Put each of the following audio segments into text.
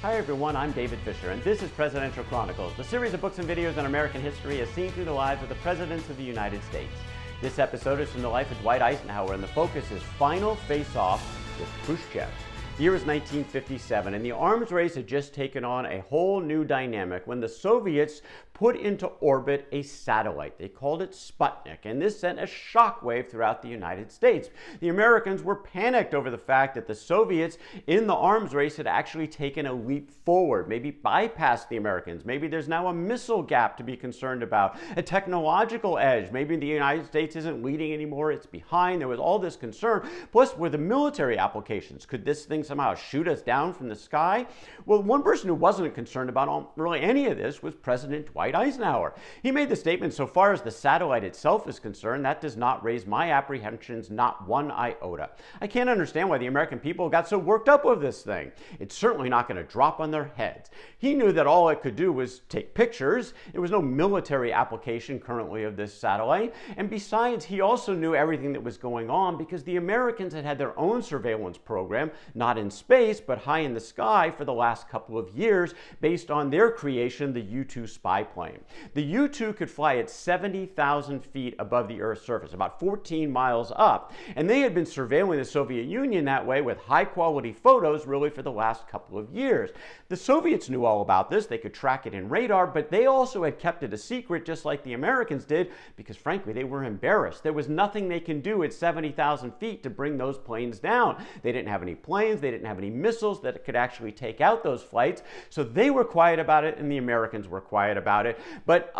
Hi everyone, I'm David Fisher, and this is Presidential Chronicles, the series of books and videos on American history as seen through the lives of the presidents of the United States. This episode is from the life of Dwight Eisenhower, and the focus is final face-off with Khrushchev. The year is 1957, and the arms race had just taken on a whole new dynamic when the Soviets put into orbit a satellite. They called it Sputnik, and this sent a shockwave throughout the United States. The Americans were panicked over the fact that the Soviets in the arms race had actually taken a leap forward, maybe bypassed the Americans. Maybe there's now a missile gap to be concerned about, a technological edge. Maybe the United States isn't leading anymore, it's behind. There was all this concern. Plus, with the military applications, could this thing somehow shoot us down from the sky? Well, one person who wasn't concerned about really any of this was President Dwight Eisenhower. He made the statement, so far as the satellite itself is concerned, that does not raise my apprehensions, not one iota. I can't understand why the American people got so worked up with this thing. It's certainly not going to drop on their heads. He knew that all it could do was take pictures. There was no military application currently of this satellite. And besides, he also knew everything that was going on because the Americans had their own surveillance program, not in space, but high in the sky for the last couple of years, based on their creation, the U-2 spy plane. The U-2 could fly at 70,000 feet above the Earth's surface, about 14 miles up, and they had been surveilling the Soviet Union that way with high-quality photos really for the last couple of years. The Soviets knew all about this. They could track it in radar, but they also had kept it a secret, just like the Americans did, because frankly, they were embarrassed. There was nothing they can do at 70,000 feet to bring those planes down. They didn't have any planes. They didn't have any missiles that could actually take out those flights, so they were quiet about it, and the Americans were quiet about it. But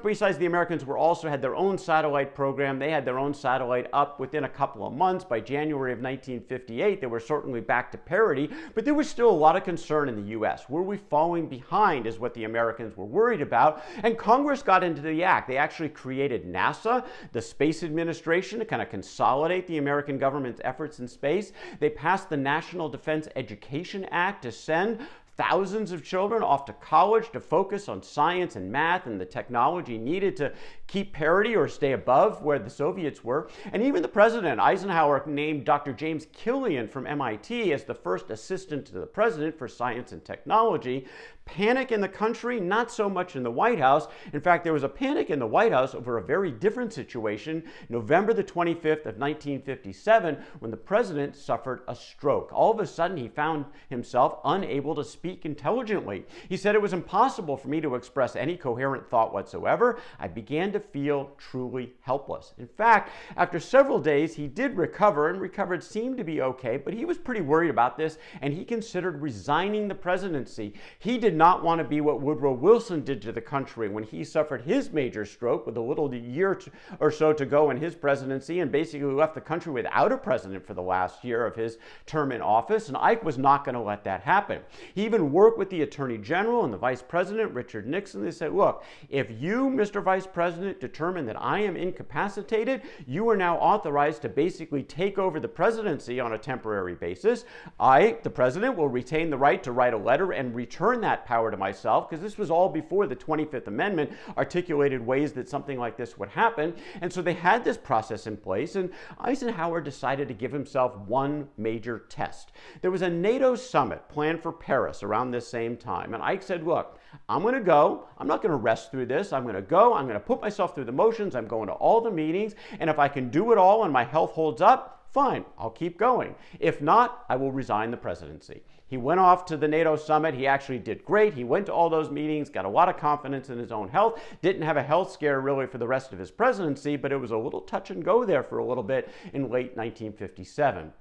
besides, the Americans also had their own satellite program. They had their own satellite up within a couple of months. By January of 1958, they were certainly back to parity, but there was still a lot of concern in the U.S. Were we falling behind is what the Americans were worried about, and Congress got into the act. They actually created NASA, the Space Administration, to kind of consolidate the American government's efforts in space. They passed the National Defense Education Act to send thousands of children off to college to focus on science and math and the technology needed to keep parity or stay above where the Soviets were. And even the president, Eisenhower, named Dr. James Killion from MIT as the first assistant to the president for science and technology. Panic in the country, not so much in the White House. In fact, there was a panic in the White House over a very different situation, November the 25th of 1957, when the president suffered a stroke. All of a sudden, he found himself unable to speak intelligently. He said, "It was impossible for me to express any coherent thought whatsoever. I began to feel truly helpless." In fact, after several days, he did recover, and recovered seemed to be okay, but he was pretty worried about this, and he considered resigning the presidency. He did not want to be what Woodrow Wilson did to the country when he suffered his major stroke with a little year or so to go in his presidency, and basically left the country without a president for the last year of his term in office, and Ike was not going to let that happen. He even worked with the Attorney General and the Vice President, Richard Nixon. They said, "Look, if you, Mr. Vice President, determine that I am incapacitated, you are now authorized to basically take over the presidency on a temporary basis. I, the President, will retain the right to write a letter and return that power to myself," because this was all before the 25th Amendment articulated ways that something like this would happen. And so they had this process in place, and Eisenhower decided to give himself one major test. There was a NATO summit planned for Paris around this same time, and Ike said, "Look, I'm going to go. I'm not going to rest through this. I'm going to go. I'm going to put myself through the motions. I'm going to all the meetings, and if I can do it all and my health holds up, fine, I'll keep going. If not, I will resign the presidency." He went off to the NATO summit. He actually did great. He went to all those meetings, got a lot of confidence in his own health, didn't have a health scare really for the rest of his presidency, but it was a little touch and go there for a little bit in late 1957.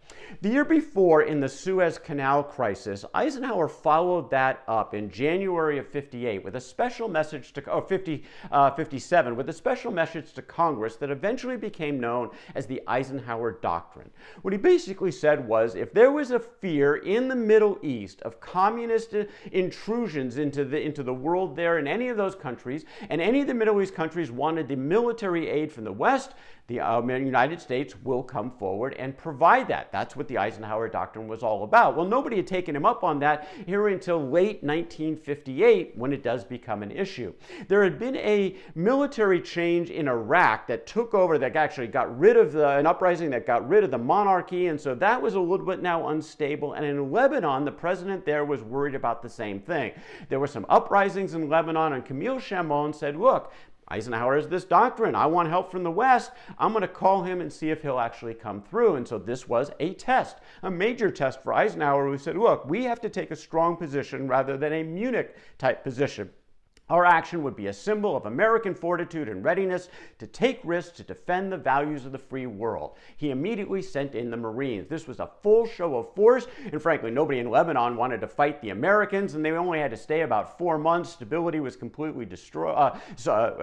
The year before, in the Suez Canal crisis, Eisenhower followed that up in January of 58 with a special message to, 57, with a special message to Congress that eventually became known as the Eisenhower Doctrine. What he basically said was, if there was a fear in the Middle East of communist intrusions into the world there in any of those countries, and any of the Middle East countries wanted the military aid from the West, the United States will come forward and provide that. That's what the Eisenhower Doctrine was all about. Well, nobody had taken him up on that here until late 1958 when it does become an issue. There had been a military change in Iraq that took over, that actually got rid of an uprising that got rid of the monarchy, and so that was a little bit now unstable. And in Lebanon, the president there was worried about the same thing. There were some uprisings in Lebanon, and Camille Chamoun said, look, Eisenhower has this doctrine. I want help from the West. I'm going to call him and see if he'll actually come through. And so this was a test, a major test for Eisenhower, who said, look, we have to take a strong position rather than a Munich-type position. Our action would be a symbol of American fortitude and readiness to take risks to defend the values of the free world. He immediately sent in the Marines. This was a full show of force, and frankly, nobody in Lebanon wanted to fight the Americans, and they only had to stay about 4 months. Stability was completely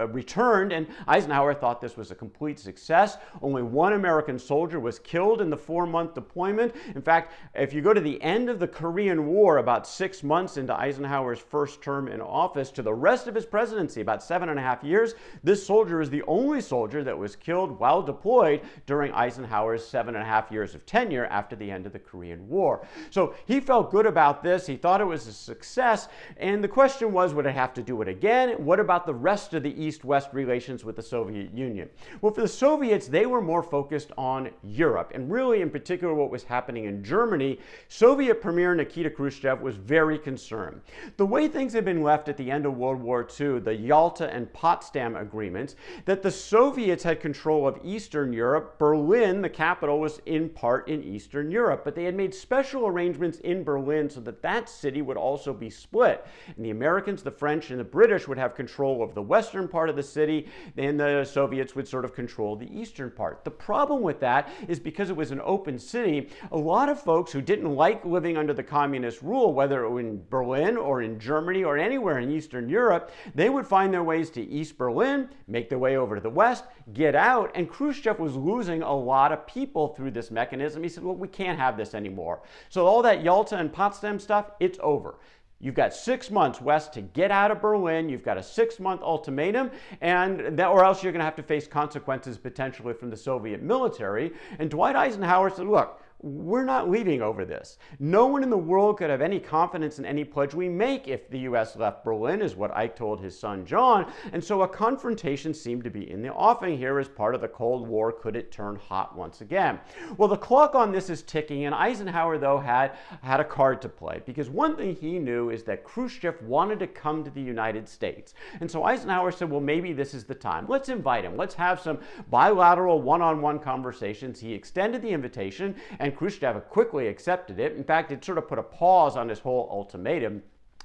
returned, and Eisenhower thought this was a complete success. Only one American soldier was killed in the 4-month deployment. In fact, if you go to the end of the Korean War, about 6 months into Eisenhower's first term in office, to the rest of his presidency, about 7.5 years, this soldier is the only soldier that was killed while deployed during Eisenhower's 7.5 years of tenure after the end of the Korean War. So he felt good about this. He thought it was a success. And the question was, would it have to do it again? What about the rest of the East-West relations with the Soviet Union? Well, for the Soviets, they were more focused on Europe, and really in particular what was happening in Germany. Soviet Premier Nikita Khrushchev was very concerned. The way things had been left at the end of World War II, the Yalta and Potsdam agreements, that the Soviets had control of Eastern Europe. Berlin, the capital, was in part in Eastern Europe, but they had made special arrangements in Berlin so that that city would also be split. And the Americans, the French, and the British would have control of the western part of the city, and the Soviets would sort of control the eastern part. The problem with that is because it was an open city, a lot of folks who didn't like living under the communist rule, whether it was in Berlin or in Germany or anywhere in Eastern Europe, they would find their ways to East Berlin, make their way over to the West, get out, and Khrushchev was losing a lot of people through this mechanism. He said, well, we can't have this anymore. So all that Yalta and Potsdam stuff, it's over. You've got 6 months, West, to get out of Berlin. You've got a 6-month ultimatum, or else you're going to have to face consequences potentially from the Soviet military. And Dwight Eisenhower said, look, we're not leaving over this. No one in the world could have any confidence in any pledge we make if the U.S. left Berlin, is what Ike told his son John. And so a confrontation seemed to be in the offing here as part of the Cold War. Could it turn hot once again? Well, the clock on this is ticking, and Eisenhower, though, had a card to play, because one thing he knew is that Khrushchev wanted to come to the United States. And so Eisenhower said, well, maybe this is the time. Let's invite him. Let's have some bilateral one-on-one conversations. He extended the invitation, and Khrushchev quickly accepted it. In fact, it sort of put a pause on his whole ultimatum.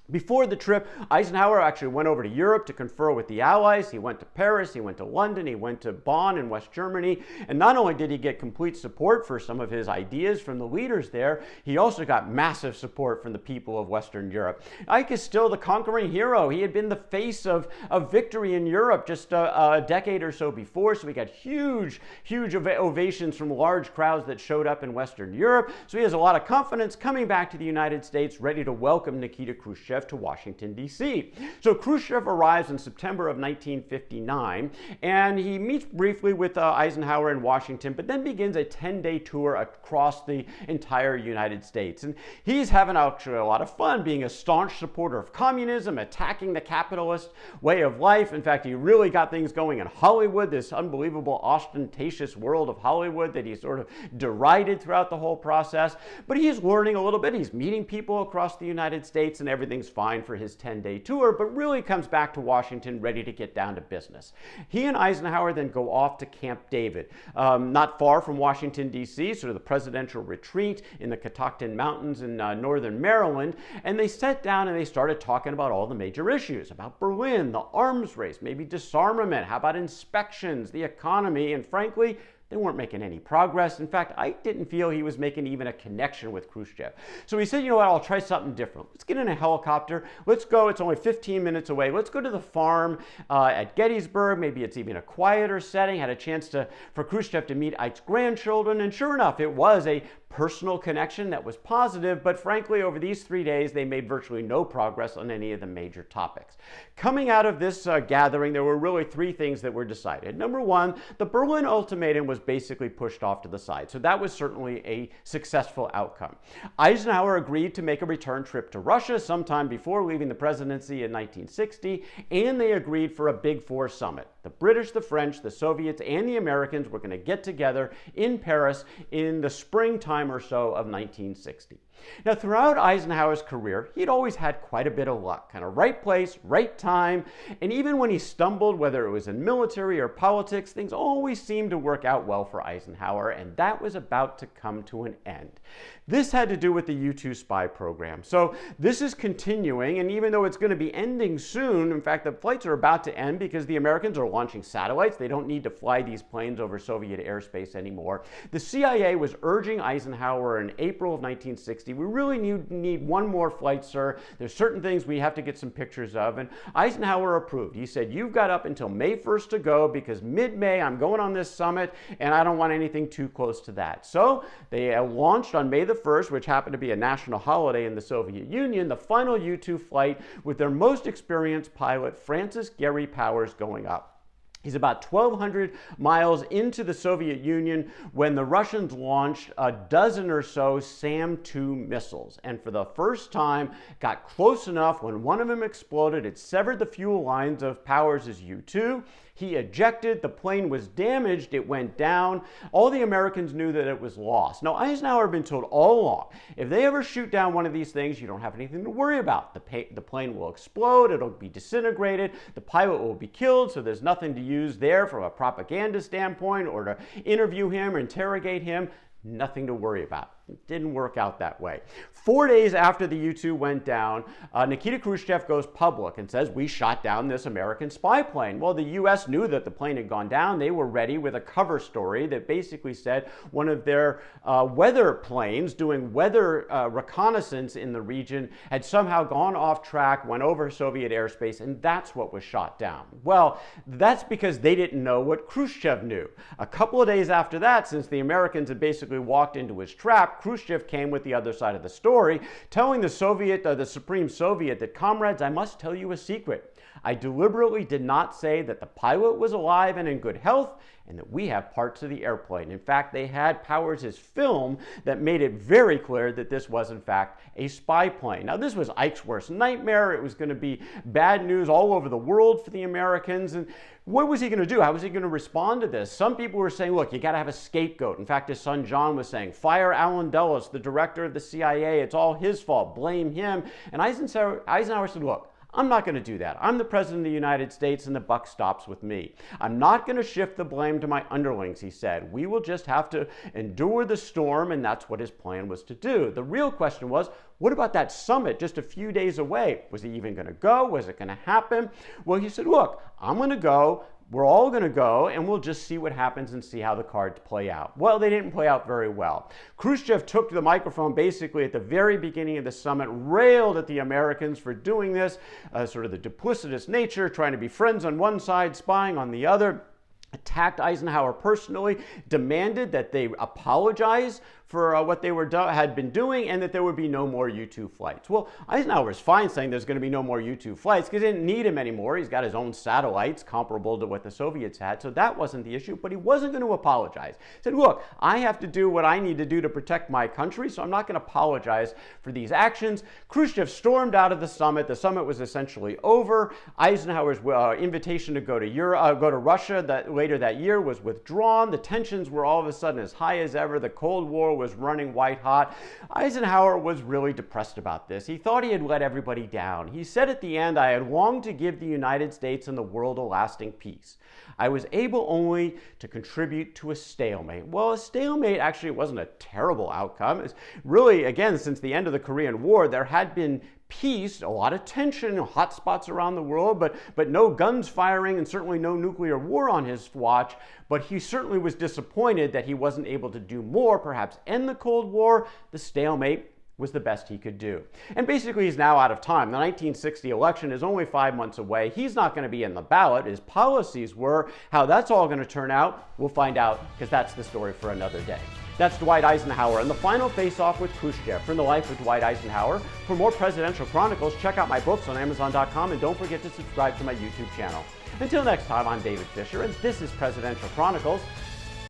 Before the trip, Eisenhower actually went over to Europe to confer with the Allies. He went to Paris, he went to London, he went to Bonn in West Germany. And not only did he get complete support for some of his ideas from the leaders there, he also got massive support from the people of Western Europe. Ike is still the conquering hero. He had been the face of victory in Europe just a decade or so before. So he got huge ovations from large crowds that showed up in Western Europe. So he has a lot of confidence coming back to the United States, ready to welcome Nikita Khrushchev to Washington, D.C. So Khrushchev arrives in September of 1959, and he meets briefly with Eisenhower in Washington, but then begins a 10-day tour across the entire United States. And he's having actually a lot of fun, being a staunch supporter of communism, attacking the capitalist way of life. In fact, he really got things going in Hollywood, this unbelievable, ostentatious world of Hollywood that he sort of derided throughout the whole process. But he's learning a little bit. He's meeting people across the United States, and everything's fine for his 10-day tour, but really comes back to Washington ready to get down to business. He and Eisenhower then go off to Camp David, not far from Washington, D.C., sort of the presidential retreat in the Catoctin Mountains in northern Maryland, and they sat down and they started talking about all the major issues, about Berlin, the arms race, maybe disarmament, how about inspections, the economy, and frankly, they weren't making any progress. In fact, Ike didn't feel he was making even a connection with Khrushchev. So he said, you know what, I'll try something different. Let's get in a helicopter. Let's go. It's only 15 minutes away. Let's go to the farm at Gettysburg. Maybe it's even a quieter setting. Had a chance for Khrushchev to meet Ike's grandchildren. And sure enough, it was a personal connection that was positive, but frankly, over these 3 days, they made virtually no progress on any of the major topics. Coming out of this gathering, there were really 3 things that were decided. Number one, the Berlin ultimatum was basically pushed off to the side, so that was certainly a successful outcome. Eisenhower agreed to make a return trip to Russia sometime before leaving the presidency in 1960, and they agreed for a Big Four summit. The British, the French, the Soviets, and the Americans were going to get together in Paris in the springtime or so of 1960. Now, throughout Eisenhower's career, he'd always had quite a bit of luck, kind of right place, right time, and even when he stumbled, whether it was in military or politics, things always seemed to work out well for Eisenhower, and that was about to come to an end. This had to do with the U-2 spy program. So this is continuing, and even though it's going to be ending soon, in fact, the flights are about to end because the Americans are launching satellites. They don't need to fly these planes over Soviet airspace anymore. The CIA was urging Eisenhower in April of 1960, we really need one more flight, sir. There's certain things we have to get some pictures of, and Eisenhower approved. He said, you've got up until May 1st to go because mid-May I'm going on this summit and I don't want anything too close to that. So they launched on May the 1st, which happened to be a national holiday in the Soviet Union, the final U-2 flight with their most experienced pilot, Francis Gary Powers, going up. He's about 1,200 miles into the Soviet Union when the Russians launched a dozen or so SAM-2 missiles. And for the first time, got close enough when one of them exploded. It severed the fuel lines of Powers' U-2. He ejected, the plane was damaged, it went down. All the Americans knew that it was lost. Now, Eisenhower had been told all along, if they ever shoot down one of these things, you don't have anything to worry about. The plane will explode, it'll be disintegrated, the pilot will be killed, so there's nothing to use there from a propaganda standpoint or to interview him or interrogate him. Nothing to worry about. It didn't work out that way. 4 days after the U-2 went down, Nikita Khrushchev goes public and says, we shot down this American spy plane. Well, the U.S. knew that the plane had gone down. They were ready with a cover story that basically said one of their weather planes doing weather reconnaissance in the region had somehow gone off track, went over Soviet airspace, and that's what was shot down. Well, that's because they didn't know what Khrushchev knew. A couple of days after that, since the Americans had basically walked into his trap, Khrushchev came with the other side of the story, telling the Supreme Soviet that, comrades, I must tell you a secret. I deliberately did not say that the pilot was alive and in good health and that we have parts of the airplane. In fact, they had Powers' film that made it very clear that this was, in fact, a spy plane. Now, this was Ike's worst nightmare. It was going to be bad news all over the world for the Americans. And what was he going to do? How was he going to respond to this? Some people were saying, look, you got to have a scapegoat. In fact, his son John was saying, fire Allen Dulles, the director of the CIA. It's all his fault. Blame him. And Eisenhower said, look, I'm not going to do that. I'm the president of the United States and the buck stops with me. I'm not going to shift the blame to my underlings, he said. We will just have to endure the storm, and that's what his plan was to do. The real question was, what about that summit just a few days away? Was he even going to go? Was it going to happen? Well, he said, look, I'm going to go. We're all going to go, and we'll just see what happens and see how the cards play out. Well, they didn't play out very well. Khrushchev took the microphone basically at the very beginning of the summit, railed at the Americans for doing this, sort of the duplicitous nature, trying to be friends on one side, spying on the other. Attacked Eisenhower personally, demanded that they apologize for what they had been doing and that there would be no more U-2 flights. Well, Eisenhower's fine saying there's going to be no more U-2 flights because they didn't need him anymore. He's got his own satellites comparable to what the Soviets had, so that wasn't the issue, but he wasn't going to apologize. He said, look, I have to do what I need to do to protect my country, so I'm not going to apologize for these actions. Khrushchev stormed out of the summit. The summit was essentially over. Eisenhower's invitation to go to Russia later that year was withdrawn. The tensions were all of a sudden as high as ever. The Cold War was running white hot. Eisenhower was really depressed about this. He thought he had let everybody down. He said at the end, I had longed to give the United States and the world a lasting peace. I was able only to contribute to a stalemate. Well, a stalemate actually wasn't a terrible outcome. It's really, again, since the end of the Korean War, there had been peace, a lot of tension, hot spots around the world, but no guns firing and certainly no nuclear war on his watch. But he certainly was disappointed that he wasn't able to do more, perhaps end the Cold War. The stalemate was the best he could do. And basically, he's now out of time. The 1960 election is only 5 months away. He's not going to be in the ballot. His policies were. How that's all going to turn out, we'll find out, because that's the story for another day. That's Dwight Eisenhower and the final face-off with Khrushchev from the life of Dwight Eisenhower. For more presidential chronicles, check out my books on Amazon.com and don't forget to subscribe to my YouTube channel. Until next time, I'm David Fisher, and this is Presidential Chronicles.